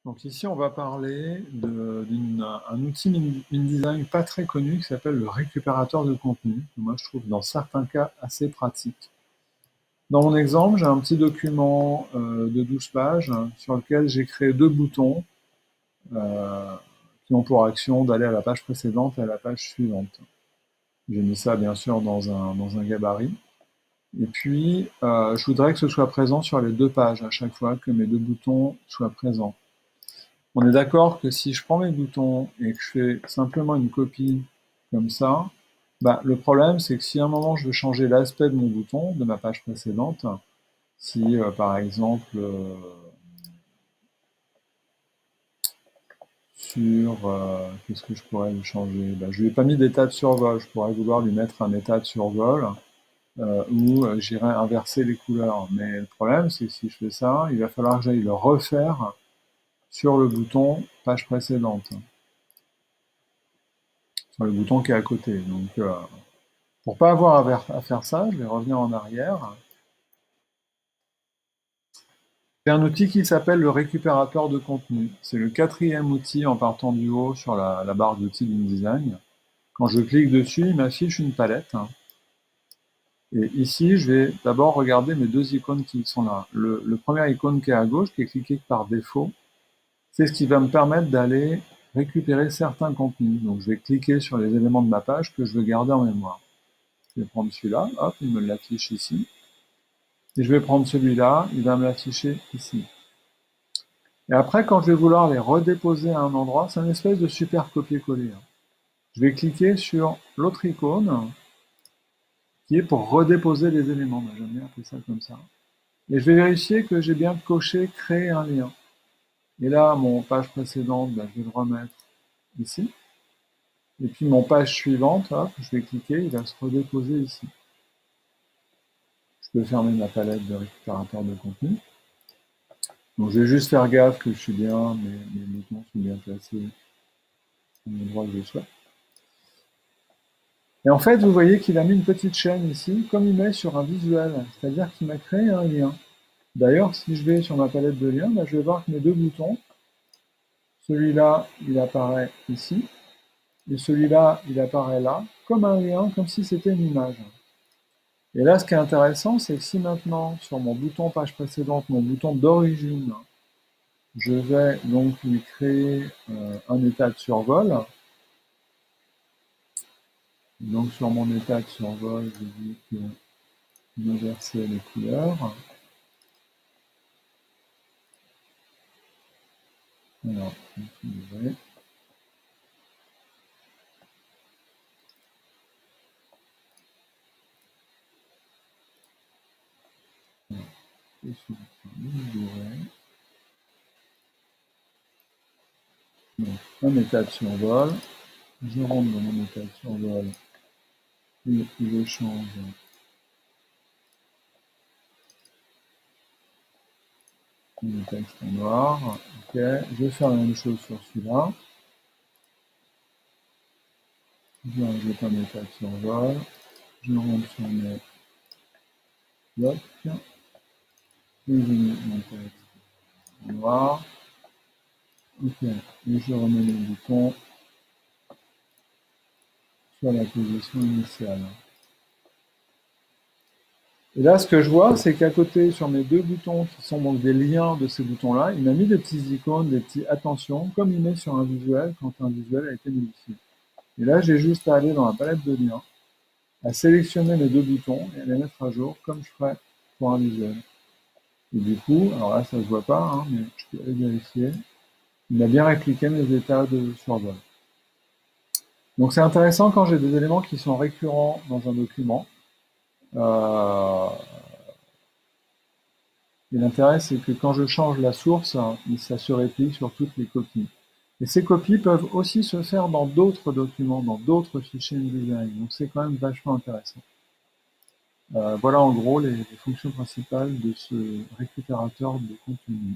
Donc ici, on va parler d'un outil InDesign pas très connu qui s'appelle le récupérateur de contenu, que moi je trouve dans certains cas assez pratique. Dans mon exemple, j'ai un petit document de 12 pages sur lequel j'ai créé deux boutons euh, qui ont pour action d'aller à la page précédente et à la page suivante. J'ai mis ça bien sûr dans un gabarit. Et puis, je voudrais que ce soit présent sur les deux pages à chaque fois, que mes deux boutons soient présents. On est d'accord que si je prends mes boutons et que je fais simplement une copie comme ça, bah, le problème c'est que si à un moment je veux changer l'aspect de mon bouton, de ma page précédente, si par exemple qu'est-ce que je pourrais lui changer, bah, je lui ai pas mis d'état de survol, je pourrais vouloir lui mettre un état de survol où j'irai inverser les couleurs. Mais le problème c'est que si je fais ça, il va falloir que j'aille le refaire sur le bouton page précédente. Sur le bouton qui est à côté. Donc, pour pas avoir à faire ça, je vais revenir en arrière. J'ai un outil qui s'appelle le récupérateur de contenu. C'est le quatrième outil en partant du haut sur la barre d'outils d'InDesign. Quand je clique dessus, il m'affiche une palette. Et ici, je vais d'abord regarder mes deux icônes qui sont là. Le premier icône qui est à gauche, qui est cliqué par défaut, c'est ce qui va me permettre d'aller récupérer certains contenus. Donc, je vais cliquer sur les éléments de ma page que je veux garder en mémoire. Je vais prendre celui-là, hop, il me l'affiche ici. Et je vais prendre celui-là, il va me l'afficher ici. Et après, quand je vais vouloir les redéposer à un endroit, c'est une espèce de super copier-coller. Je vais cliquer sur l'autre icône, qui est pour redéposer les éléments. J'aime bien appeler ça comme ça. Et je vais vérifier que j'ai bien coché « Créer un lien ». Et là, mon page précédente, je vais le remettre ici. Et puis mon page suivante, hop, je vais cliquer, il va se redéposer ici. Je peux fermer ma palette de récupérateur de contenu. Donc je vais juste faire gaffe que je suis bien, mes boutons sont bien placés à l'endroit que je souhaite. Et en fait, vous voyez qu'il a mis une petite chaîne ici, comme il met sur un visuel, c'est-à-dire qu'il m'a créé un lien. D'ailleurs, si je vais sur ma palette de liens, je vais voir que mes deux boutons, celui-là, il apparaît ici, et celui-là, il apparaît là, comme un lien, comme si c'était une image. Et là, ce qui est intéressant, c'est que si maintenant, sur mon bouton page précédente, mon bouton d'origine, je vais donc lui créer un état de survol. Donc sur mon état de survol, je dis que inverser les couleurs. Alors, configurer. Et sur donc, un état de survol. Je rentre dans mon état de survol et je change le texte en noir. Ok, je vais faire la même chose sur celui-là. Je rajoute un état de survol. Je rentre sur mes blocs. Et je mets mon texte en noir. Ok, et je remets le bouton sur la position initiale. Et là, ce que je vois, c'est qu'à côté, sur mes deux boutons, qui sont donc des liens de ces boutons-là, il m'a mis des petits icônes, des petits attention, comme il met sur un visuel quand un visuel a été modifié. Et là, j'ai juste à aller dans la palette de liens, à sélectionner mes deux boutons et à les mettre à jour, comme je ferais pour un visuel. Et du coup, alors là, ça ne se voit pas, hein, mais je peux aller vérifier. Il a bien répliqué mes états de survol. Donc c'est intéressant quand j'ai des éléments qui sont récurrents dans un document. Et l'intérêt, c'est que quand je change la source, ça se réplique sur toutes les copies. Et ces copies peuvent aussi se faire dans d'autres documents, dans d'autres fichiers InDesign. Donc c'est quand même vachement intéressant. Voilà en gros les fonctions principales de ce récupérateur de contenu.